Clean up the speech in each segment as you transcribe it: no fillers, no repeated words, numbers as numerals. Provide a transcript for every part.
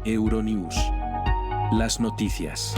Euronews. Las noticias.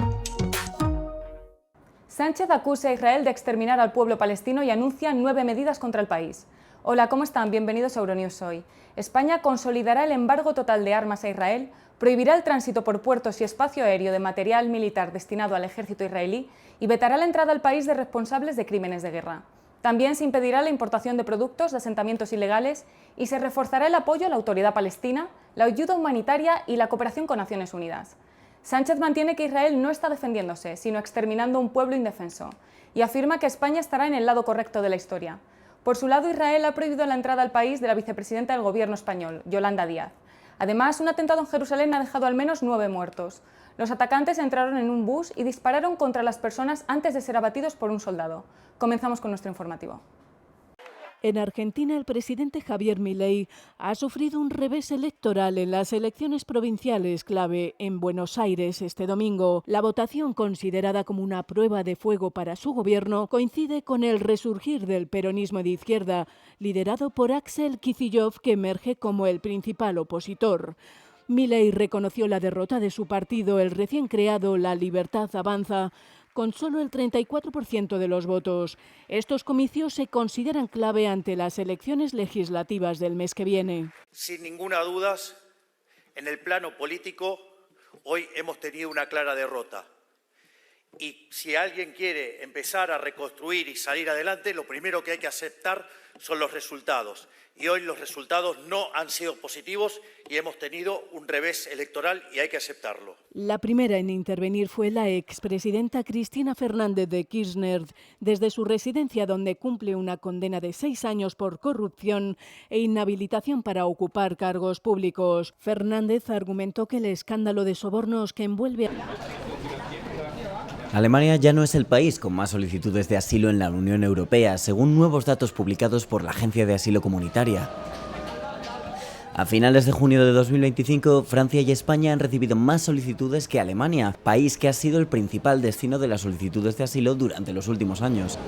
Sánchez acusa a Israel de exterminar al pueblo palestino y anuncia 9 medidas contra el país. Hola, ¿cómo están? Bienvenidos a Euronews hoy. España consolidará el embargo total de armas a Israel, prohibirá el tránsito por puertos y espacio aéreo de material militar destinado al ejército israelí y vetará la entrada al país de responsables de crímenes de guerra. También se impedirá la importación de productos de asentamientos ilegales y se reforzará el apoyo a la autoridad palestina, la ayuda humanitaria y la cooperación con Naciones Unidas. Sánchez mantiene que Israel no está defendiéndose, sino exterminando a un pueblo indefenso, y afirma que España estará en el lado correcto de la historia. Por su lado, Israel ha prohibido la entrada al país de la vicepresidenta del gobierno español, Yolanda Díaz. Además, un atentado en Jerusalén ha dejado al menos 9 muertos. Los atacantes entraron en un bus y dispararon contra las personas antes de ser abatidos por un soldado. Comenzamos con nuestro informativo. En Argentina, el presidente Javier Milei ha sufrido un revés electoral en las elecciones provinciales clave en Buenos Aires este domingo. La votación, considerada como una prueba de fuego para su gobierno, coincide con el resurgir del peronismo de izquierda, liderado por Axel Kicillof, que emerge como el principal opositor. Milei reconoció la derrota de su partido, el recién creado La Libertad Avanza, con solo el 34% de los votos. Estos comicios se consideran clave ante las elecciones legislativas del mes que viene. Sin ninguna duda, en el plano político, hoy hemos tenido una clara derrota. Y si alguien quiere empezar a reconstruir y salir adelante, lo primero que hay que aceptar son los resultados. Y hoy los resultados no han sido positivos y hemos tenido un revés electoral y hay que aceptarlo. La primera en intervenir fue la expresidenta Cristina Fernández de Kirchner, desde su residencia, donde cumple una condena de 6 años por corrupción e inhabilitación para ocupar cargos públicos. Fernández argumentó que el escándalo de sobornos que envuelve Alemania ya no es el país con más solicitudes de asilo en la Unión Europea, según nuevos datos publicados por la Agencia de Asilo Comunitaria. A finales de junio de 2025, Francia y España han recibido más solicitudes que Alemania, país que ha sido el principal destino de las solicitudes de asilo durante los últimos años.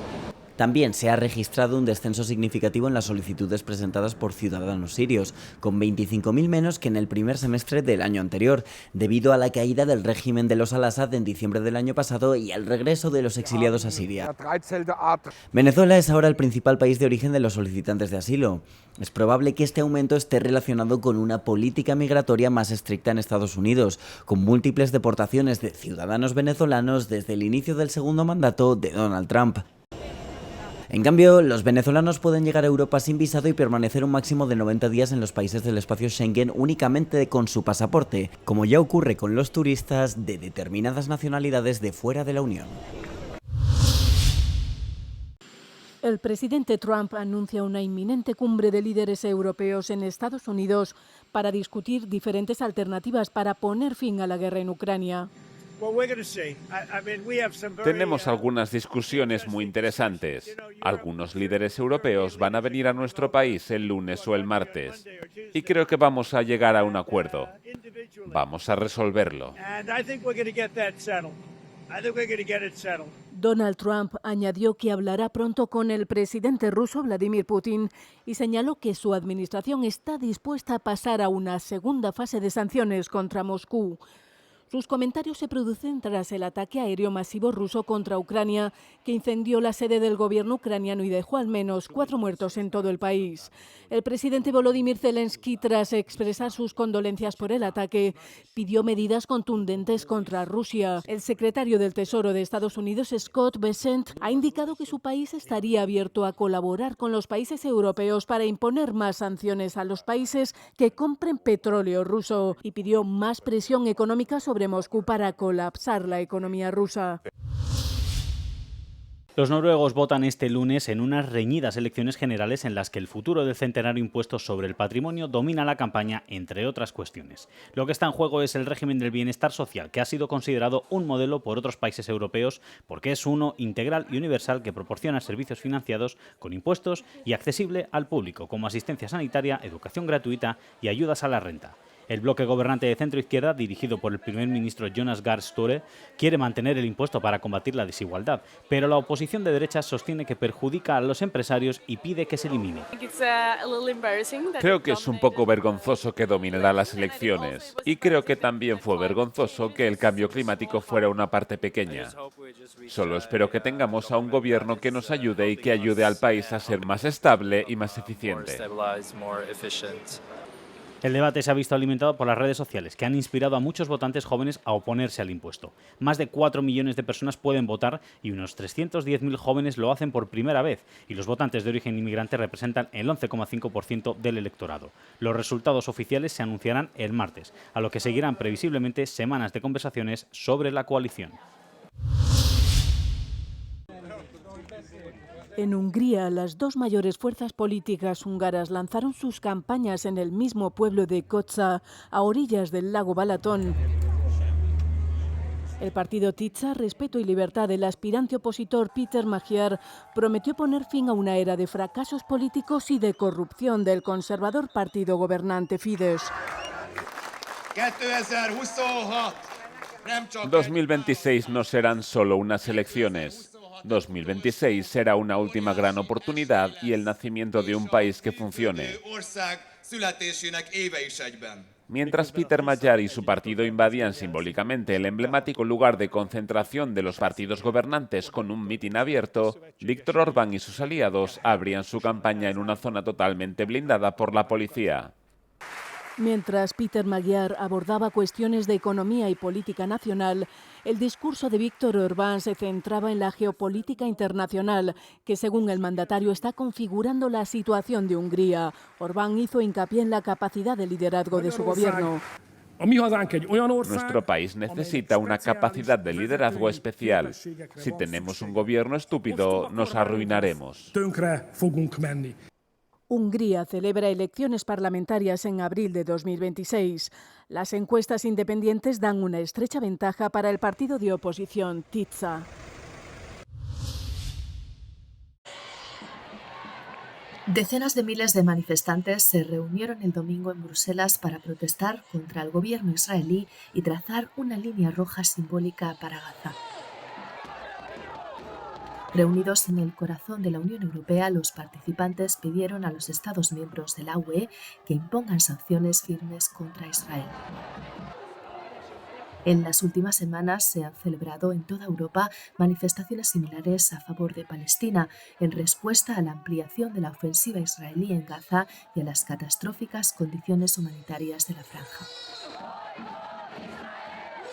También se ha registrado un descenso significativo en las solicitudes presentadas por ciudadanos sirios, con 25.000 menos que en el primer semestre del año anterior, debido a la caída del régimen de los al-Assad en diciembre del año pasado y al regreso de los exiliados a Siria. Venezuela es ahora el principal país de origen de los solicitantes de asilo. Es probable que este aumento esté relacionado con una política migratoria más estricta en Estados Unidos, con múltiples deportaciones de ciudadanos venezolanos desde el inicio del segundo mandato de Donald Trump. En cambio, los venezolanos pueden llegar a Europa sin visado y permanecer un máximo de 90 días en los países del espacio Schengen únicamente con su pasaporte, como ya ocurre con los turistas de determinadas nacionalidades de fuera de la Unión. El presidente Trump anuncia una inminente cumbre de líderes europeos en Estados Unidos para discutir diferentes alternativas para poner fin a la guerra en Ucrania. Tenemos algunas discusiones muy interesantes. Algunos líderes europeos van a venir a nuestro país el lunes o el martes. Y creo que vamos a llegar a un acuerdo. Vamos a resolverlo. Donald Trump añadió que hablará pronto con el presidente ruso Vladimir Putin y señaló que su administración está dispuesta a pasar a una segunda fase de sanciones contra Moscú. Sus comentarios se producen tras el ataque aéreo masivo ruso contra Ucrania, que incendió la sede del gobierno ucraniano y dejó al menos 4 muertos en todo el país. El presidente Volodymyr Zelensky, tras expresar sus condolencias por el ataque, pidió medidas contundentes contra Rusia. El secretario del Tesoro de Estados Unidos, Scott Bessent, ha indicado que su país estaría abierto a colaborar con los países europeos para imponer más sanciones a los países que compren petróleo ruso y pidió más presión económica sobre Moscú para colapsar la economía rusa. Los noruegos votan este lunes en unas reñidas elecciones generales en las que el futuro del centenario impuesto sobre el patrimonio domina la campaña, entre otras cuestiones. Lo que está en juego es el régimen del bienestar social, que ha sido considerado un modelo por otros países europeos porque es uno integral y universal que proporciona servicios financiados con impuestos y accesible al público, como asistencia sanitaria, educación gratuita y ayudas a la renta. El bloque gobernante de centro-izquierda, dirigido por el primer ministro Jonas Gahr Støre, quiere mantener el impuesto para combatir la desigualdad, pero la oposición de derechas sostiene que perjudica a los empresarios y pide que se elimine. Creo que es un poco vergonzoso que dominara las elecciones y creo que también fue vergonzoso que el cambio climático fuera una parte pequeña. Solo espero que tengamos a un gobierno que nos ayude y que ayude al país a ser más estable y más eficiente. El debate se ha visto alimentado por las redes sociales, que han inspirado a muchos votantes jóvenes a oponerse al impuesto. Más de 4 millones de personas pueden votar y unos 310.000 jóvenes lo hacen por primera vez, y los votantes de origen inmigrante representan el 11,5% del electorado. Los resultados oficiales se anunciarán el martes, a lo que seguirán previsiblemente semanas de conversaciones sobre la coalición. En Hungría, las dos mayores fuerzas políticas húngaras lanzaron sus campañas en el mismo pueblo de Kocsa, a orillas del lago Balatón. El partido Tisza, Respeto y Libertad del aspirante opositor Péter Magyar prometió poner fin a una era de fracasos políticos y de corrupción del conservador partido gobernante Fidesz. 2026 no serán solo unas elecciones. 2026 será una última gran oportunidad y el nacimiento de un país que funcione. Mientras Péter Magyar y su partido invadían simbólicamente el emblemático lugar de concentración de los partidos gobernantes con un mitin abierto, Viktor Orbán y sus aliados abrían su campaña en una zona totalmente blindada por la policía. Mientras Péter Magyar abordaba cuestiones de economía y política nacional, el discurso de Viktor Orbán se centraba en la geopolítica internacional, que según el mandatario está configurando la situación de Hungría. Orbán hizo hincapié en la capacidad de liderazgo de su gobierno. Nuestro país necesita una capacidad de liderazgo especial. Si tenemos un gobierno estúpido, nos arruinaremos. Hungría celebra elecciones parlamentarias en abril de 2026. Las encuestas independientes dan una estrecha ventaja para el partido de oposición Tisza. Decenas de miles de manifestantes se reunieron el domingo en Bruselas para protestar contra el gobierno israelí y trazar una línea roja simbólica para Gaza. Reunidos en el corazón de la Unión Europea, los participantes pidieron a los Estados miembros de la UE que impongan sanciones firmes contra Israel. En las últimas semanas se han celebrado en toda Europa manifestaciones similares a favor de Palestina, en respuesta a la ampliación de la ofensiva israelí en Gaza y a las catastróficas condiciones humanitarias de la franja.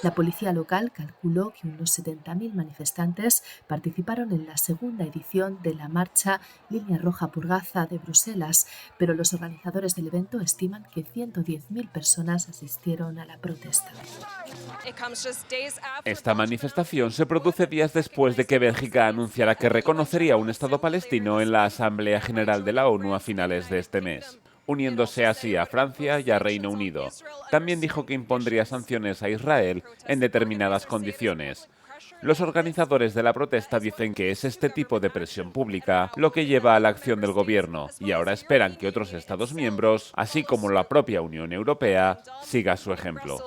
La policía local calculó que unos 70.000 manifestantes participaron en la segunda edición de la marcha Línea Roja por Gaza de Bruselas, pero los organizadores del evento estiman que 110.000 personas asistieron a la protesta. Esta manifestación se produce días después de que Bélgica anunciara que reconocería un Estado palestino en la Asamblea General de la ONU a finales de este mes, uniéndose así a Francia y a Reino Unido. También dijo que impondría sanciones a Israel en determinadas condiciones. Los organizadores de la protesta dicen que es este tipo de presión pública lo que lleva a la acción del gobierno y ahora esperan que otros Estados miembros, así como la propia Unión Europea, siga su ejemplo.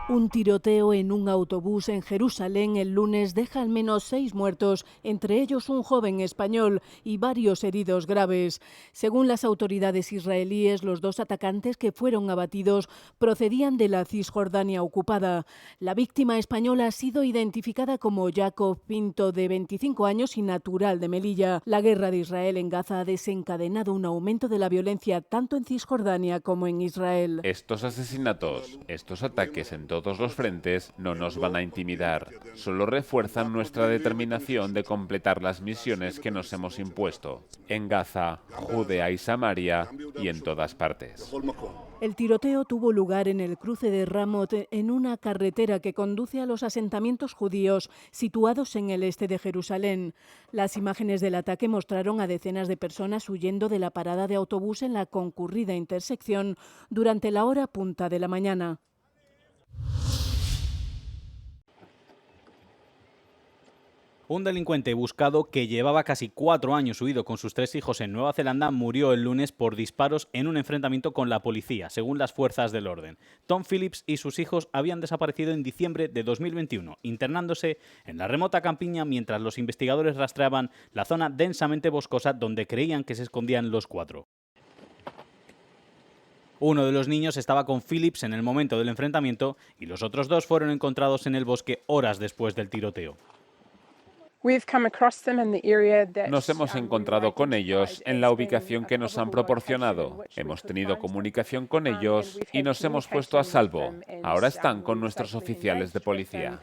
Un tiroteo en un autobús en Jerusalén el lunes deja al menos 6 muertos, entre ellos un joven español, y varios heridos graves. Según las autoridades israelíes, los 2 atacantes que fueron abatidos procedían de la Cisjordania ocupada. La víctima española ha sido identificada como Jacob Pinto, de 25 años y natural de Melilla. La guerra de Israel en Gaza ha desencadenado un aumento de la violencia tanto en Cisjordania como en Israel. Estos asesinatos, estos ataques en todos los frentes no nos van a intimidar, solo refuerzan nuestra determinación de completar las misiones que nos hemos impuesto, en Gaza, Judea y Samaria y en todas partes. El tiroteo tuvo lugar en el cruce de Ramot, en una carretera que conduce a los asentamientos judíos situados en el este de Jerusalén. Las imágenes del ataque mostraron a decenas de personas huyendo de la parada de autobús en la concurrida intersección durante la hora punta de la mañana. Un delincuente buscado que llevaba casi 4 años huido con sus 3 hijos en Nueva Zelanda murió el lunes por disparos en un enfrentamiento con la policía, según las fuerzas del orden. Tom Phillips y sus hijos habían desaparecido en diciembre de 2021, internándose en la remota campiña mientras los investigadores rastreaban la zona densamente boscosa donde creían que se escondían los 4. Uno de los niños estaba con Phillips en el momento del enfrentamiento y los otros 2 fueron encontrados en el bosque horas después del tiroteo. Nos hemos encontrado con ellos en la ubicación que nos han proporcionado. Hemos tenido comunicación con ellos y nos hemos puesto a salvo. Ahora están con nuestros oficiales de policía.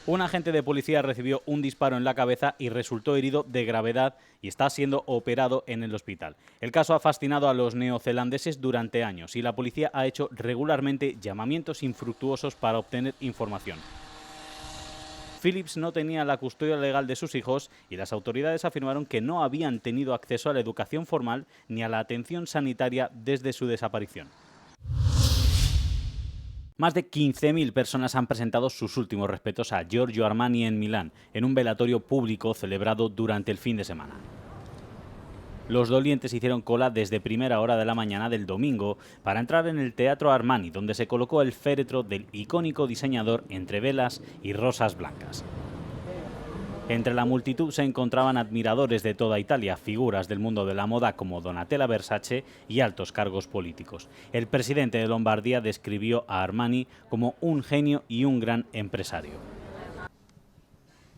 Un agente de policía recibió un disparo en la cabeza y resultó herido de gravedad y está siendo operado en el hospital. El caso ha fascinado a los neozelandeses durante años y la policía ha hecho regularmente llamamientos infructuosos para obtener información. Phillips no tenía la custodia legal de sus hijos y las autoridades afirmaron que no habían tenido acceso a la educación formal ni a la atención sanitaria desde su desaparición. Más de 15.000 personas han presentado sus últimos respetos a Giorgio Armani en Milán, en un velatorio público celebrado durante el fin de semana. Los dolientes hicieron cola desde primera hora de la mañana del domingo para entrar en el Teatro Armani, donde se colocó el féretro del icónico diseñador entre velas y rosas blancas. Entre la multitud se encontraban admiradores de toda Italia, figuras del mundo de la moda como Donatella Versace y altos cargos políticos. El presidente de Lombardía describió a Armani como un genio y un gran empresario.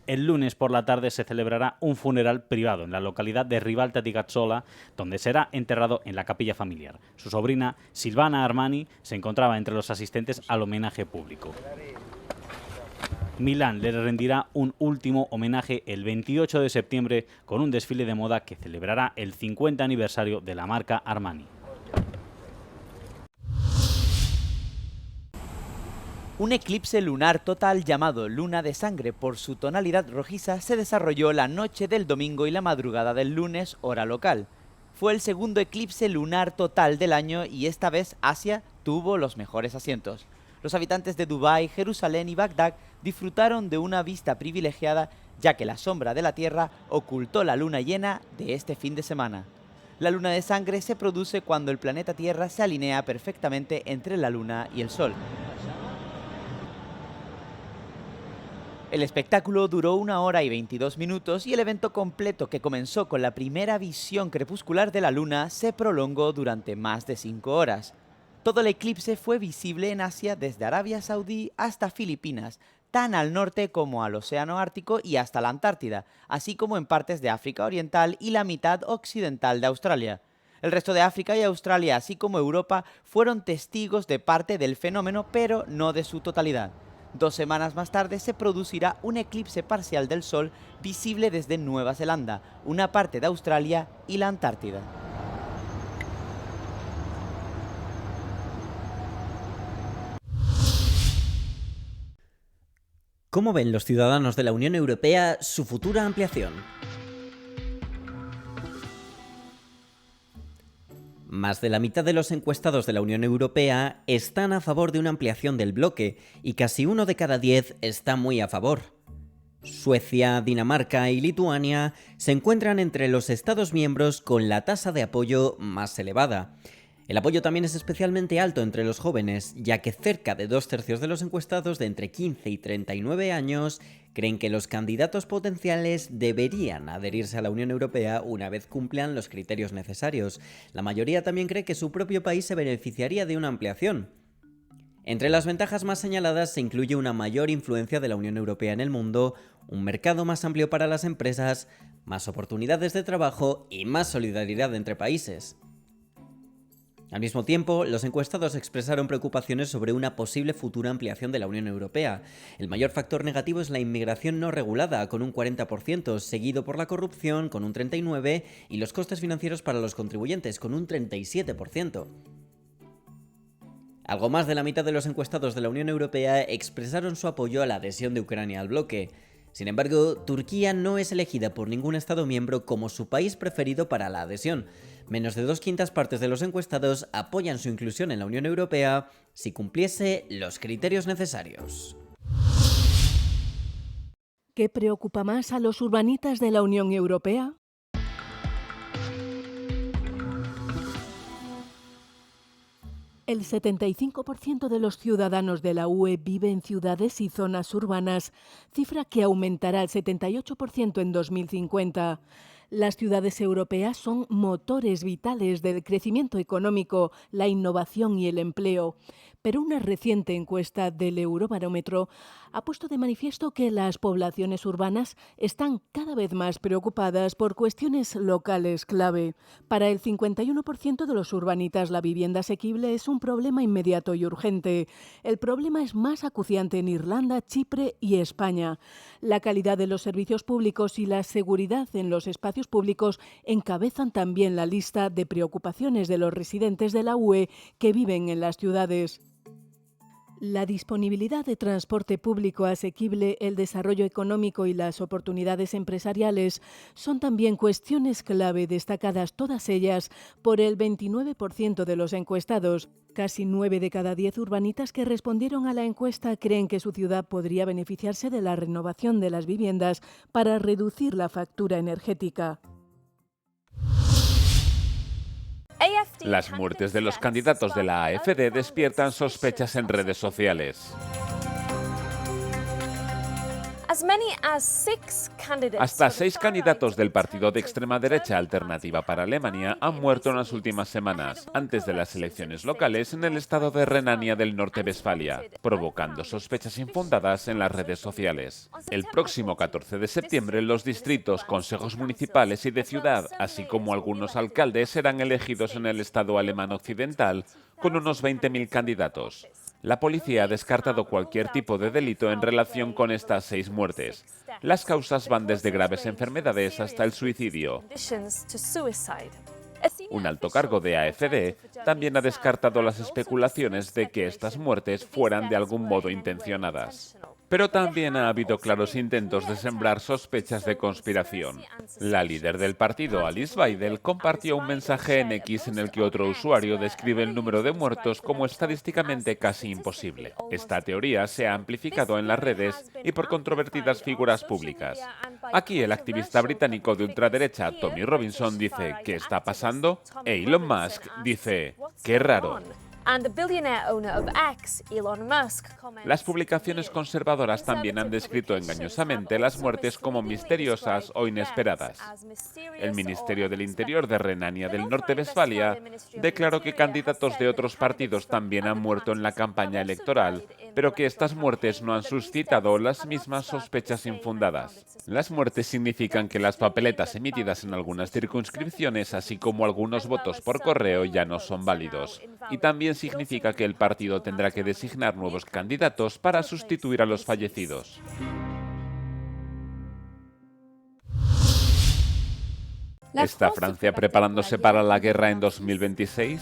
El lunes por la tarde se celebrará un funeral privado en la localidad de Rivalta di Cazzola, donde será enterrado en la capilla familiar. Su sobrina, Silvana Armani, se encontraba entre los asistentes al homenaje público. Milán le rendirá un último homenaje el 28 de septiembre con un desfile de moda que celebrará el 50 aniversario de la marca Armani. Un eclipse lunar total llamado Luna de Sangre por su tonalidad rojiza se desarrolló la noche del domingo y la madrugada del lunes, hora local. Fue el segundo eclipse lunar total del año y esta vez Asia tuvo los mejores asientos. Los habitantes de Dubái, Jerusalén y Bagdad disfrutaron de una vista privilegiada ya que la sombra de la Tierra ocultó la luna llena de este fin de semana. La luna de sangre se produce cuando el planeta Tierra se alinea perfectamente entre la luna y el Sol. El espectáculo duró 1 hora y 22 minutos y el evento completo, que comenzó con la primera visión crepuscular de la luna, se prolongó durante más de 5 horas. Todo el eclipse fue visible en Asia desde Arabia Saudí hasta Filipinas, tan al norte como al Océano Ártico y hasta la Antártida, así como en partes de África Oriental y la mitad occidental de Australia. El resto de África y Australia, así como Europa, fueron testigos de parte del fenómeno, pero no de su totalidad. 2 semanas más tarde se producirá un eclipse parcial del Sol visible desde Nueva Zelanda, una parte de Australia y la Antártida. ¿Cómo ven los ciudadanos de la Unión Europea su futura ampliación? Más de la mitad de los encuestados de la Unión Europea están a favor de una ampliación del bloque y casi 1 de cada 10 está muy a favor. Suecia, Dinamarca y Lituania se encuentran entre los Estados miembros con la tasa de apoyo más elevada. El apoyo también es especialmente alto entre los jóvenes, ya que cerca de 2/3 de los encuestados de entre 15 y 39 años creen que los candidatos potenciales deberían adherirse a la Unión Europea una vez cumplan los criterios necesarios. La mayoría también cree que su propio país se beneficiaría de una ampliación. Entre las ventajas más señaladas se incluye una mayor influencia de la Unión Europea en el mundo, un mercado más amplio para las empresas, más oportunidades de trabajo y más solidaridad entre países. Al mismo tiempo, los encuestados expresaron preocupaciones sobre una posible futura ampliación de la Unión Europea. El mayor factor negativo es la inmigración no regulada, con un 40%, seguido por la corrupción, con un 39%, y los costes financieros para los contribuyentes, con un 37%. Algo más de la mitad de los encuestados de la Unión Europea expresaron su apoyo a la adhesión de Ucrania al bloque. Sin embargo, Turquía no es elegida por ningún Estado miembro como su país preferido para la adhesión. Menos de 2/5 partes de los encuestados apoyan su inclusión en la Unión Europea si cumpliese los criterios necesarios. ¿Qué preocupa más a los urbanitas de la Unión Europea? El 75% de los ciudadanos de la UE vive en ciudades y zonas urbanas, cifra que aumentará al 78% en 2050. Las ciudades europeas son motores vitales del crecimiento económico, la innovación y el empleo. Pero una reciente encuesta del Eurobarómetro ha puesto de manifiesto que las poblaciones urbanas están cada vez más preocupadas por cuestiones locales clave. Para el 51% de los urbanitas, la vivienda asequible es un problema inmediato y urgente. El problema es más acuciante en Irlanda, Chipre y España. La calidad de los servicios públicos y la seguridad en los espacios públicos encabezan también la lista de preocupaciones de los residentes de la UE que viven en las ciudades. La disponibilidad de transporte público asequible, el desarrollo económico y las oportunidades empresariales son también cuestiones clave destacadas todas ellas por el 29% de los encuestados. Casi 9 de cada 10 urbanitas que respondieron a la encuesta creen que su ciudad podría beneficiarse de la renovación de las viviendas para reducir la factura energética. Las muertes de los candidatos de la AfD despiertan sospechas en redes sociales. Hasta 6 candidatos del partido de extrema derecha Alternativa para Alemania han muerto en las últimas semanas, antes de las elecciones locales en el estado de Renania del Norte-Westfalia, provocando sospechas infundadas en las redes sociales. El próximo 14 de septiembre, los distritos, consejos municipales y de ciudad, así como algunos alcaldes, serán elegidos en el estado alemán occidental, con unos 20.000 candidatos. La policía ha descartado cualquier tipo de delito en relación con estas 6 muertes. Las causas van desde graves enfermedades hasta el suicidio. Un alto cargo de AfD también ha descartado las especulaciones de que estas muertes fueran de algún modo intencionadas. Pero también ha habido claros intentos de sembrar sospechas de conspiración. La líder del partido, Alice Weidel, compartió un mensaje en X en el que otro usuario describe el número de muertos como estadísticamente casi imposible. Esta teoría se ha amplificado en las redes y por controvertidas figuras públicas. Aquí el activista británico de ultraderecha, Tommy Robinson, dice ¿qué está pasando? E Elon Musk dice ¡qué raro! Las publicaciones conservadoras también han descrito engañosamente las muertes como misteriosas o inesperadas. El Ministerio del Interior de Renania del Norte-Westfalia declaró que candidatos de otros partidos también han muerto en la campaña electoral, pero que estas muertes no han suscitado las mismas sospechas infundadas. Las muertes significan que las papeletas emitidas en algunas circunscripciones, así como algunos votos por correo, ya no son válidos. Y también significa que el partido tendrá que designar nuevos candidatos para sustituir a los fallecidos. ¿Está Francia preparándose para la guerra en 2026?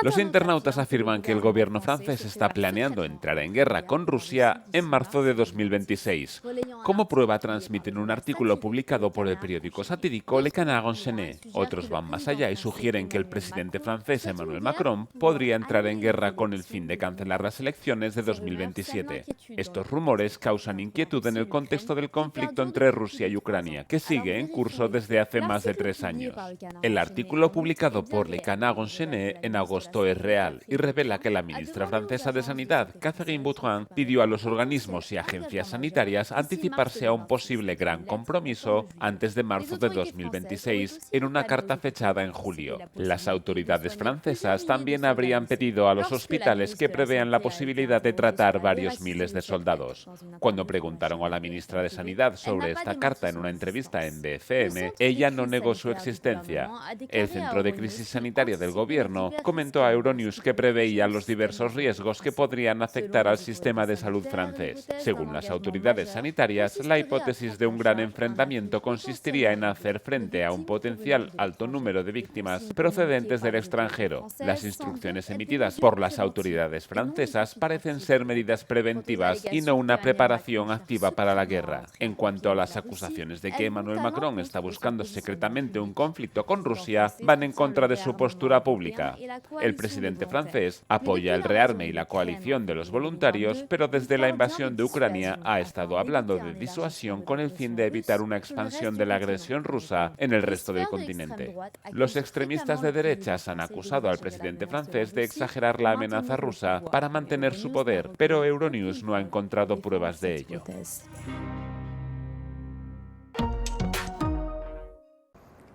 Los internautas afirman que el gobierno francés está planeando entrar en guerra con Rusia en marzo de 2026. Como prueba transmiten un artículo publicado por el periódico satírico Le Canard Enchaîné. Otros van más allá y sugieren que el presidente francés Emmanuel Macron podría entrar en guerra con el fin de cancelar las elecciones de 2027. Estos rumores causan inquietud en el contexto del conflicto entre Rusia y Ucrania, que sigue en curso desde hace más de 3 años. El artículo publicado por Le Canard Enchaîné en agosto es real y revela que la ministra francesa de Sanidad, Catherine Vautrin, pidió a los organismos y agencias sanitarias anticiparse a un posible gran compromiso antes de marzo de 2026 en una carta fechada en julio. Las autoridades francesas también habrían pedido a los hospitales que prevean la posibilidad de tratar varios miles de soldados. Cuando preguntaron a la ministra de Sanidad sobre esta carta en una entrevista en BFM, ella no negó su existencia. El Centro de Crisis Sanitaria del Gobierno comentó a Euronews que preveía los diversos riesgos que podrían afectar al sistema de salud francés. Según las autoridades sanitarias, la hipótesis de un gran enfrentamiento consistiría en hacer frente a un potencial alto número de víctimas procedentes del extranjero. Las instrucciones emitidas por las autoridades francesas parecen ser medidas preventivas y no una preparación activa para la guerra. En cuanto a las acusaciones de que Emmanuel Macron está buscando secretamente un conflicto con Rusia, van en contra de su postura pública. El presidente francés apoya el rearme y la coalición de los voluntarios, pero desde la invasión de Ucrania ha estado hablando de disuasión con el fin de evitar una expansión de la agresión rusa en el resto del continente. Los extremistas de derechas han acusado al presidente francés de exagerar la amenaza rusa para mantener su poder, pero Euronews no ha encontrado pruebas de ello.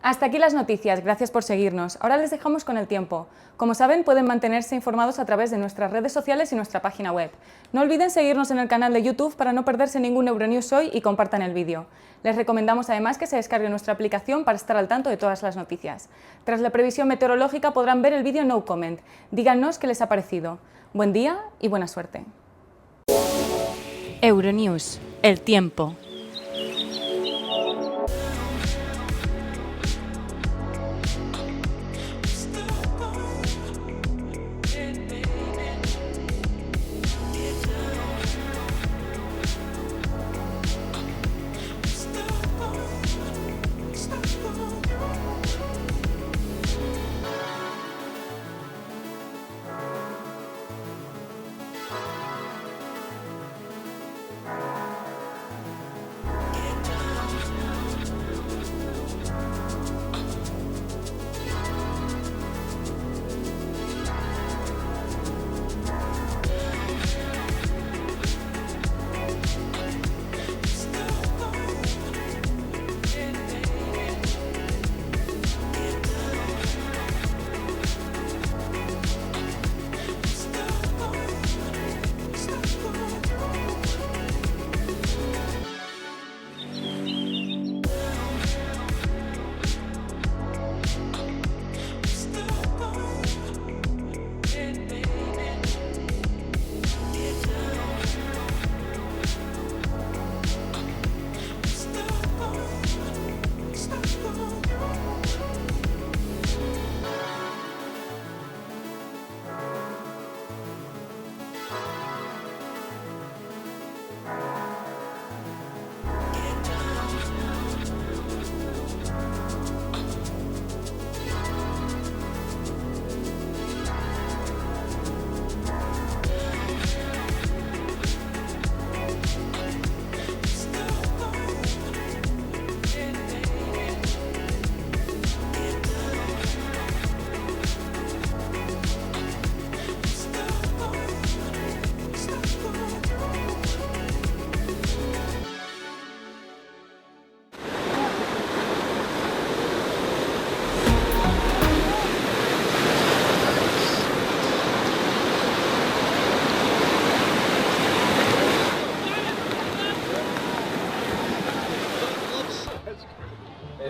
Hasta aquí las noticias, gracias por seguirnos. Ahora les dejamos con el tiempo. Como saben, pueden mantenerse informados a través de nuestras redes sociales y nuestra página web. No olviden seguirnos en el canal de YouTube para no perderse ningún Euronews Hoy y compartan el vídeo. Les recomendamos además que se descarguen nuestra aplicación para estar al tanto de todas las noticias. Tras la previsión meteorológica podrán ver el vídeo No Comment. Díganos qué les ha parecido. Buen día y buena suerte. Euronews, el tiempo.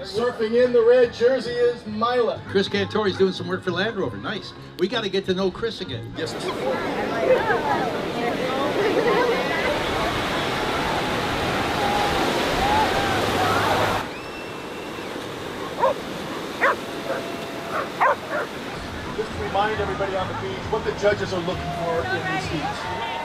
Surfing in the red jersey is Mila. Chris Cantori's doing some work for Land Rover. Nice. We got to get to know Chris again. Yes. Just to remind everybody on the beach what the judges are looking for in these heats.